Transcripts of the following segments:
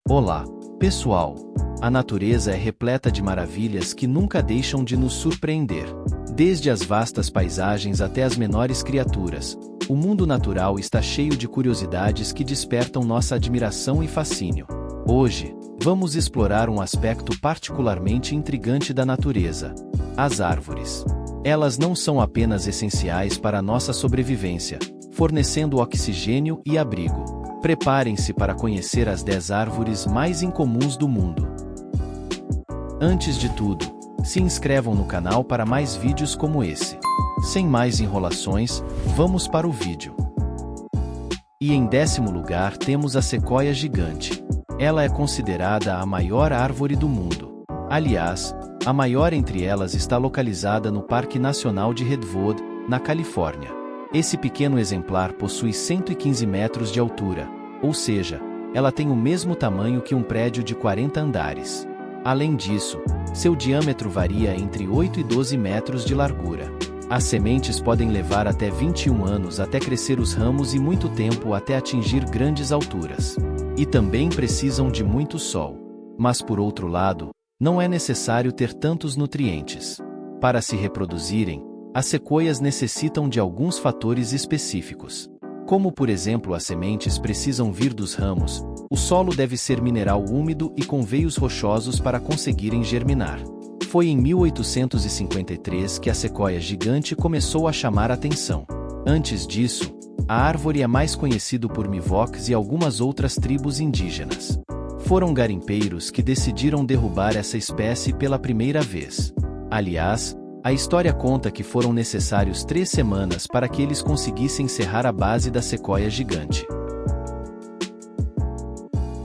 Olá, pessoal! A natureza é repleta de maravilhas que nunca deixam de nos surpreender. Desde as vastas paisagens até as menores criaturas, o mundo natural está cheio de curiosidades que despertam nossa admiração e fascínio. Hoje, vamos explorar um aspecto particularmente intrigante da natureza: as árvores. Elas não são apenas essenciais para a nossa sobrevivência, fornecendo oxigênio e abrigo. Preparem-se para conhecer as 10 árvores mais incomuns do mundo. Antes de tudo, se inscrevam no canal para mais vídeos como esse. Sem mais enrolações, vamos para o vídeo. E em 10º lugar temos a sequoia gigante. Ela é considerada a maior árvore do mundo. Aliás, a maior entre elas está localizada no Parque Nacional de Redwood, na Califórnia. Esse pequeno exemplar possui 115 metros de altura, ou seja, ela tem o mesmo tamanho que um prédio de 40 andares. Além disso, seu diâmetro varia entre 8 e 12 metros de largura. As sementes podem levar até 21 anos até crescer os ramos e muito tempo até atingir grandes alturas. E também precisam de muito sol. Mas por outro lado, não é necessário ter tantos nutrientes. Para se reproduzirem, as sequoias necessitam de alguns fatores específicos. Como por exemplo as sementes precisam vir dos ramos, o solo deve ser mineral úmido e com veios rochosos para conseguirem germinar. Foi em 1853 que a sequoia gigante começou a chamar a atenção. Antes disso, a árvore é mais conhecida por Mivoques e algumas outras tribos indígenas. Foram garimpeiros que decidiram derrubar essa espécie pela primeira vez. Aliás, a história conta que foram necessários 3 semanas para que eles conseguissem serrar a base da sequoia gigante.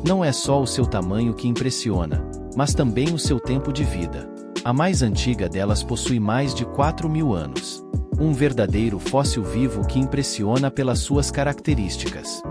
Não é só o seu tamanho que impressiona, mas também o seu tempo de vida. A mais antiga delas possui mais de 4.000 anos. Um verdadeiro fóssil vivo que impressiona pelas suas características.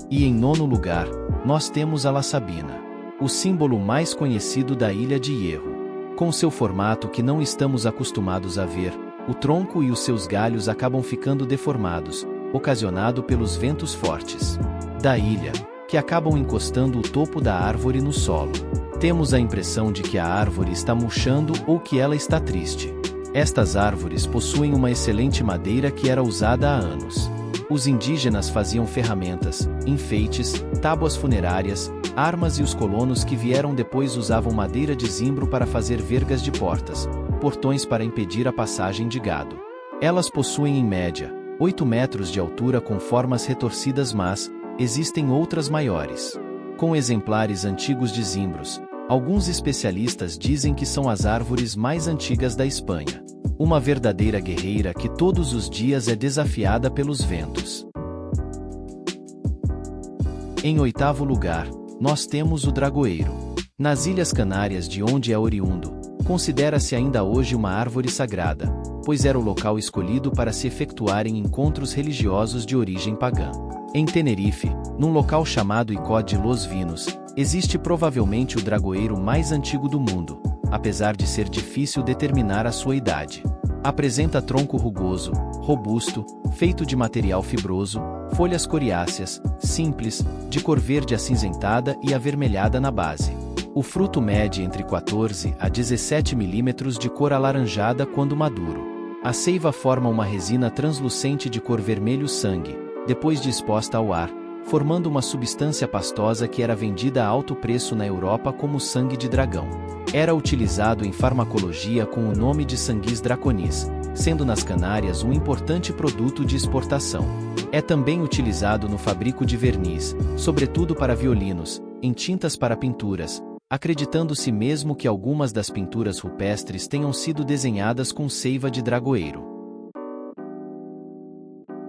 E em 9º lugar, nós temos a Laçabina, o símbolo mais conhecido da Ilha de Hierro. Com seu formato que não estamos acostumados a ver, o tronco e os seus galhos acabam ficando deformados, ocasionado pelos ventos fortes da ilha, que acabam encostando o topo da árvore no solo. Temos a impressão de que a árvore está murchando ou que ela está triste. Estas árvores possuem uma excelente madeira que era usada há anos. Os indígenas faziam ferramentas, enfeites, tábuas funerárias, armas e os colonos que vieram depois usavam madeira de zimbro para fazer vergas de portas, portões para impedir a passagem de gado. Elas possuem em média 8 metros de altura com formas retorcidas, mas existem outras maiores. Com exemplares antigos de zimbros, alguns especialistas dizem que são as árvores mais antigas da Espanha. Uma verdadeira guerreira que todos os dias é desafiada pelos ventos. Em 8º lugar, nós temos o dragoeiro. Nas Ilhas Canárias, de onde é oriundo, considera-se ainda hoje uma árvore sagrada, pois era o local escolhido para se efetuarem encontros religiosos de origem pagã. Em Tenerife, num local chamado Icó de los Vinos, existe provavelmente o dragoeiro mais antigo do mundo, apesar de ser difícil determinar a sua idade. Apresenta tronco rugoso, robusto, feito de material fibroso, folhas coriáceas, simples, de cor verde acinzentada e avermelhada na base. O fruto mede entre 14 a 17 milímetros de cor alaranjada quando maduro. A seiva forma uma resina translucente de cor vermelho-sangue, depois de exposta ao ar, formando uma substância pastosa que era vendida a alto preço na Europa como sangue de dragão. Era utilizado em farmacologia com o nome de sanguis draconis, sendo nas Canárias um importante produto de exportação. É também utilizado no fabrico de verniz, sobretudo para violinos, em tintas para pinturas, acreditando-se mesmo que algumas das pinturas rupestres tenham sido desenhadas com seiva de dragoeiro.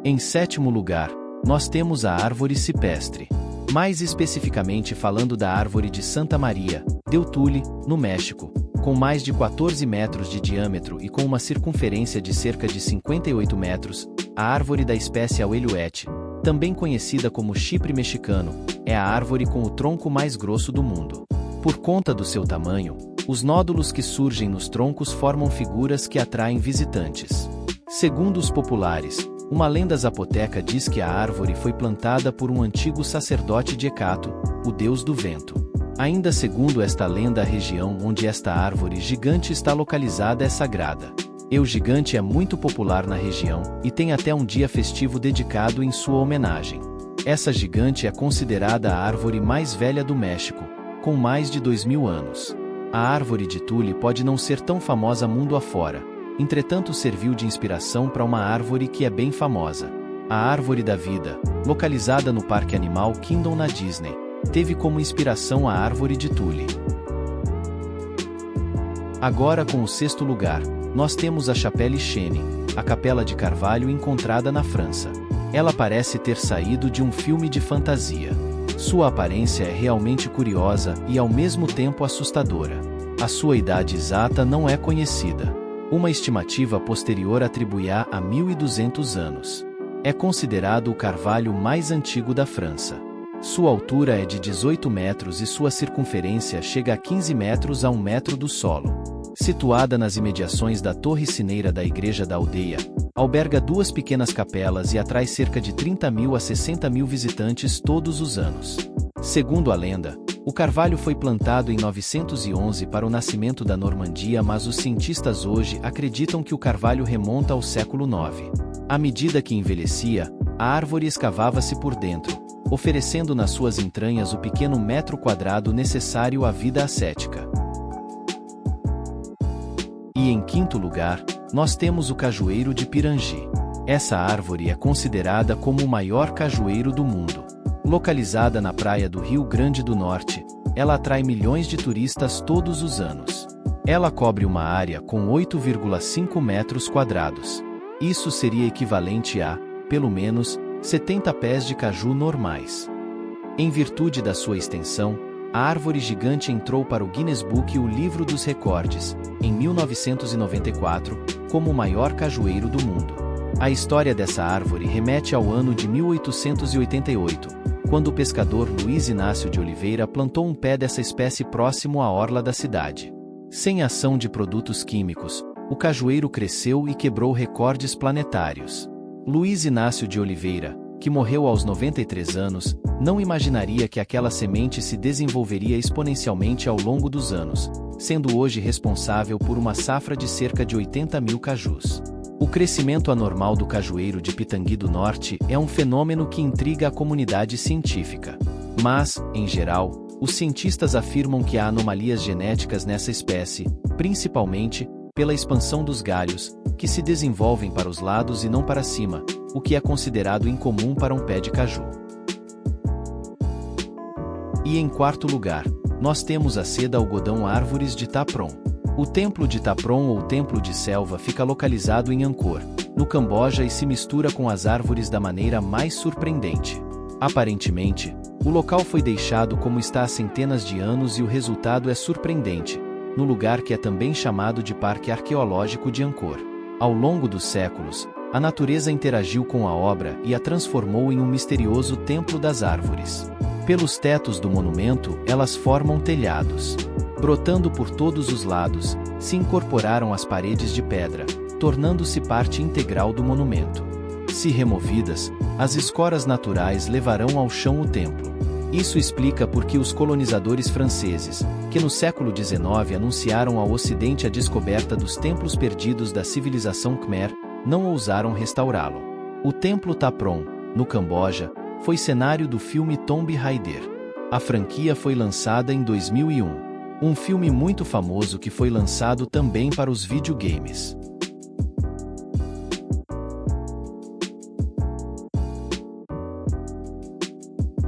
Em 7º lugar, nós temos a árvore cipestre. Mais especificamente falando da árvore de Santa Maria, del Tule, no México, com mais de 14 metros de diâmetro e com uma circunferência de cerca de 58 metros, a árvore da espécie Auelhuete, também conhecida como chipre mexicano, é a árvore com o tronco mais grosso do mundo. Por conta do seu tamanho, os nódulos que surgem nos troncos formam figuras que atraem visitantes. Segundo os populares, Uma lenda zapoteca diz que a árvore foi plantada por um antigo sacerdote de Hecato, o deus do vento. Ainda segundo esta lenda, a região onde esta árvore gigante está localizada é sagrada. O gigante é muito popular na região, e tem até um dia festivo dedicado em sua homenagem. Essa gigante é considerada a árvore mais velha do México, com mais de 2000 anos. A árvore de tule pode não ser tão famosa mundo afora, entretanto serviu de inspiração para uma árvore que é bem famosa. A Árvore da Vida, localizada no Parque Animal Kingdom na Disney, teve como inspiração a árvore de tule. Agora, com o sexto lugar, nós temos a Chapelle Chêne, a capela de carvalho encontrada na França. Ela parece ter saído de um filme de fantasia. Sua aparência é realmente curiosa e ao mesmo tempo assustadora. A sua idade exata não é conhecida. Uma estimativa posterior atribui-a a 1200 anos. É considerado o carvalho mais antigo da França. Sua altura é de 18 metros e sua circunferência chega a 15 metros a 1 metro do solo. Situada nas imediações da torre sineira da Igreja da Aldeia, alberga 2 pequenas capelas e atrai cerca de 30.000 a 60.000 visitantes todos os anos. Segundo a lenda, o carvalho foi plantado em 911 para o nascimento da Normandia, mas os cientistas hoje acreditam que o carvalho remonta ao século IX. À medida que envelhecia, a árvore escavava-se por dentro, oferecendo nas suas entranhas o pequeno metro quadrado necessário à vida ascética. E em quinto lugar, nós temos o cajueiro de Pirangi. Essa árvore é considerada como o maior cajueiro do mundo. Localizada na praia do Rio Grande do Norte, ela atrai milhões de turistas todos os anos. Ela cobre uma área com 8,5 metros quadrados. Isso seria equivalente a, pelo menos, 70 pés de caju normais. Em virtude da sua extensão, a árvore gigante entrou para o Guinness Book, o livro dos recordes, em 1994, como o maior cajueiro do mundo. A história dessa árvore remete ao ano de 1888, quando o pescador Luiz Inácio de Oliveira plantou um pé dessa espécie próximo à orla da cidade. Sem ação de produtos químicos, o cajueiro cresceu e quebrou recordes planetários. Luiz Inácio de Oliveira, que morreu aos 93 anos, não imaginaria que aquela semente se desenvolveria exponencialmente ao longo dos anos, sendo hoje responsável por uma safra de cerca de 80.000 cajus. O crescimento anormal do cajueiro de Pitangui do Norte é um fenômeno que intriga a comunidade científica. Mas, em geral, os cientistas afirmam que há anomalias genéticas nessa espécie, principalmente pela expansão dos galhos, que se desenvolvem para os lados e não para cima, o que é considerado incomum para um pé de caju. E em quarto lugar, nós temos a seda algodão árvores de Tapron. O Templo de Tapron ou Templo de Selva fica localizado em Angkor, no Camboja, e se mistura com as árvores da maneira mais surpreendente. Aparentemente, o local foi deixado como está há centenas de anos e o resultado é surpreendente, no lugar que é também chamado de Parque Arqueológico de Angkor. Ao longo dos séculos, a natureza interagiu com a obra e a transformou em um misterioso templo das árvores. Pelos tetos do monumento, elas formam telhados. Brotando por todos os lados, se incorporaram as paredes de pedra, tornando-se parte integral do monumento. Se removidas, as escoras naturais levarão ao chão o templo. Isso explica por que os colonizadores franceses, que no século XIX anunciaram ao Ocidente a descoberta dos templos perdidos da civilização Khmer, não ousaram restaurá-lo. O Templo Tapron, no Camboja, foi cenário do filme Tomb Raider. A franquia foi lançada em 2001. Um filme muito famoso que foi lançado também para os videogames.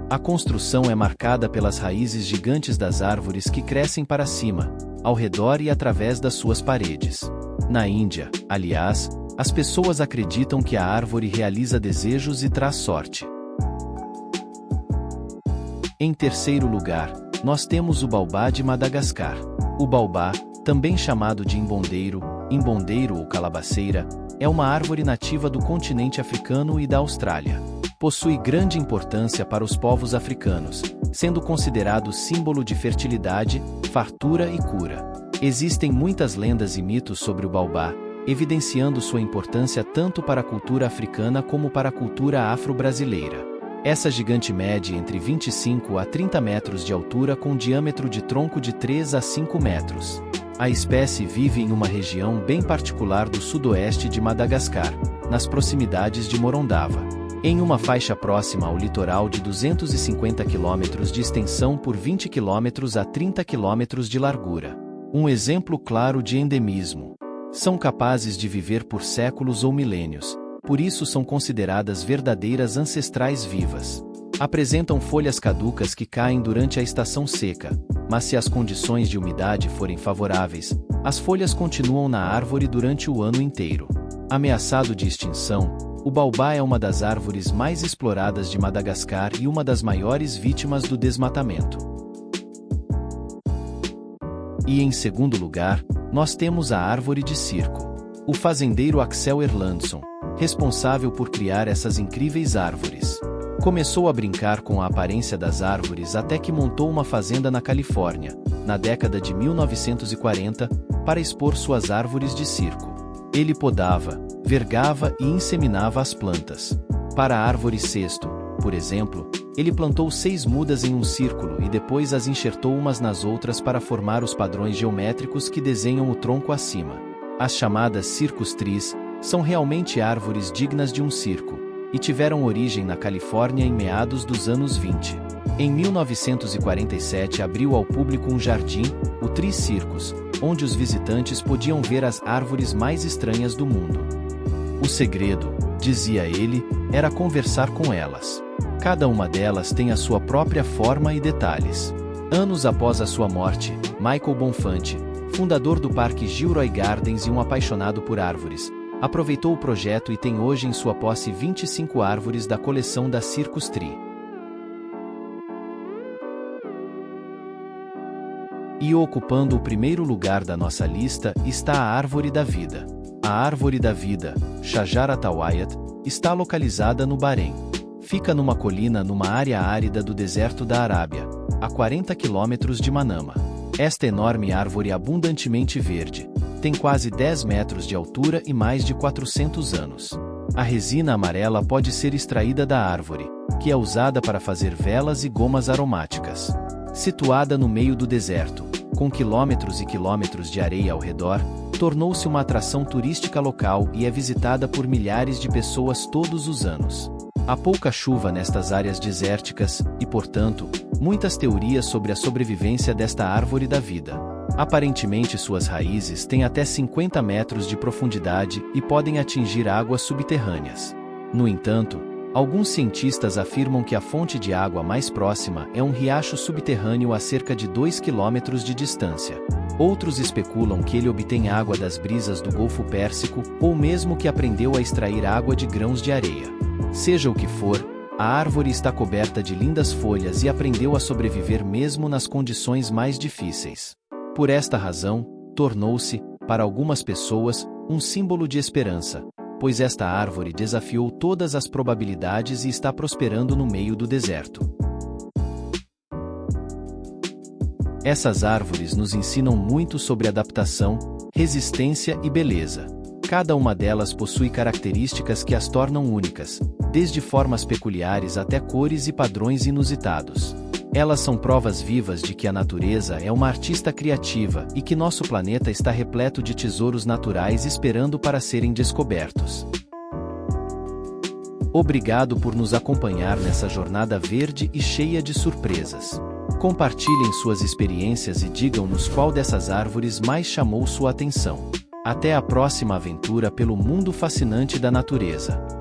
A construção é marcada pelas raízes gigantes das árvores que crescem para cima, ao redor e através das suas paredes. Na Índia, aliás, as pessoas acreditam que a árvore realiza desejos e traz sorte. Em terceiro lugar, nós temos o baobá de Madagascar. O baobá, também chamado de imbondeiro ou calabaceira, é uma árvore nativa do continente africano e da Austrália. Possui grande importância para os povos africanos, sendo considerado símbolo de fertilidade, fartura e cura. Existem muitas lendas e mitos sobre o baobá, evidenciando sua importância tanto para a cultura africana como para a cultura afro-brasileira. Essa gigante mede entre 25 a 30 metros de altura com diâmetro de tronco de 3 a 5 metros. A espécie vive em uma região bem particular do sudoeste de Madagascar, nas proximidades de Morondava, em uma faixa próxima ao litoral de 250 km de extensão por 20 km a 30 km de largura. Um exemplo claro de endemismo. São capazes de viver por séculos ou milênios, por isso são consideradas verdadeiras ancestrais vivas. Apresentam folhas caducas que caem durante a estação seca, mas se as condições de umidade forem favoráveis, as folhas continuam na árvore durante o ano inteiro. Ameaçado de extinção, o baobá é uma das árvores mais exploradas de Madagascar e uma das maiores vítimas do desmatamento. E em segundo lugar, nós temos a árvore de circo. O fazendeiro Axel Erlandson, responsável por criar essas incríveis árvores. Começou a brincar com a aparência das árvores até que montou uma fazenda na Califórnia, na década de 1940, para expor suas árvores de circo. Ele podava, vergava e inseminava as plantas. Para a árvore cesto, por exemplo, ele plantou 6 mudas em um círculo e depois as enxertou umas nas outras para formar os padrões geométricos que desenham o tronco acima. As chamadas circus trees são realmente árvores dignas de um circo, e tiveram origem na Califórnia em meados dos anos 20. Em 1947 abriu ao público um jardim, o Tree Circus, onde os visitantes podiam ver as árvores mais estranhas do mundo. O segredo, dizia ele, era conversar com elas. Cada uma delas tem a sua própria forma e detalhes. Anos após a sua morte, Michael Bonfante, fundador do Parque Gilroy Gardens e um apaixonado por árvores, aproveitou o projeto e tem hoje em sua posse 25 árvores da coleção da Circus Tree. E ocupando o primeiro lugar da nossa lista está a Árvore da Vida. A Árvore da Vida, Shajar Atawayat, está localizada no Bahrein. Fica numa colina numa área árida do deserto da Arábia, a 40 quilômetros de Manama. Esta enorme árvore abundantemente verde tem quase 10 metros de altura e mais de 400 anos. A resina amarela pode ser extraída da árvore, que é usada para fazer velas e gomas aromáticas. Situada no meio do deserto, com quilômetros e quilômetros de areia ao redor, tornou-se uma atração turística local e é visitada por milhares de pessoas todos os anos. Há pouca chuva nestas áreas desérticas e, portanto, muitas teorias sobre a sobrevivência desta árvore da vida. Aparentemente suas raízes têm até 50 metros de profundidade e podem atingir águas subterrâneas. No entanto, alguns cientistas afirmam que a fonte de água mais próxima é um riacho subterrâneo a cerca de 2 quilômetros de distância. Outros especulam que ele obtém água das brisas do Golfo Pérsico ou mesmo que aprendeu a extrair água de grãos de areia. Seja o que for, a árvore está coberta de lindas folhas e aprendeu a sobreviver mesmo nas condições mais difíceis. Por esta razão, tornou-se, para algumas pessoas, um símbolo de esperança, pois esta árvore desafiou todas as probabilidades e está prosperando no meio do deserto. Essas árvores nos ensinam muito sobre adaptação, resistência e beleza. Cada uma delas possui características que as tornam únicas, desde formas peculiares até cores e padrões inusitados. Elas são provas vivas de que a natureza é uma artista criativa e que nosso planeta está repleto de tesouros naturais esperando para serem descobertos. Obrigado por nos acompanhar nessa jornada verde e cheia de surpresas. Compartilhem suas experiências e digam-nos qual dessas árvores mais chamou sua atenção. Até a próxima aventura pelo mundo fascinante da natureza.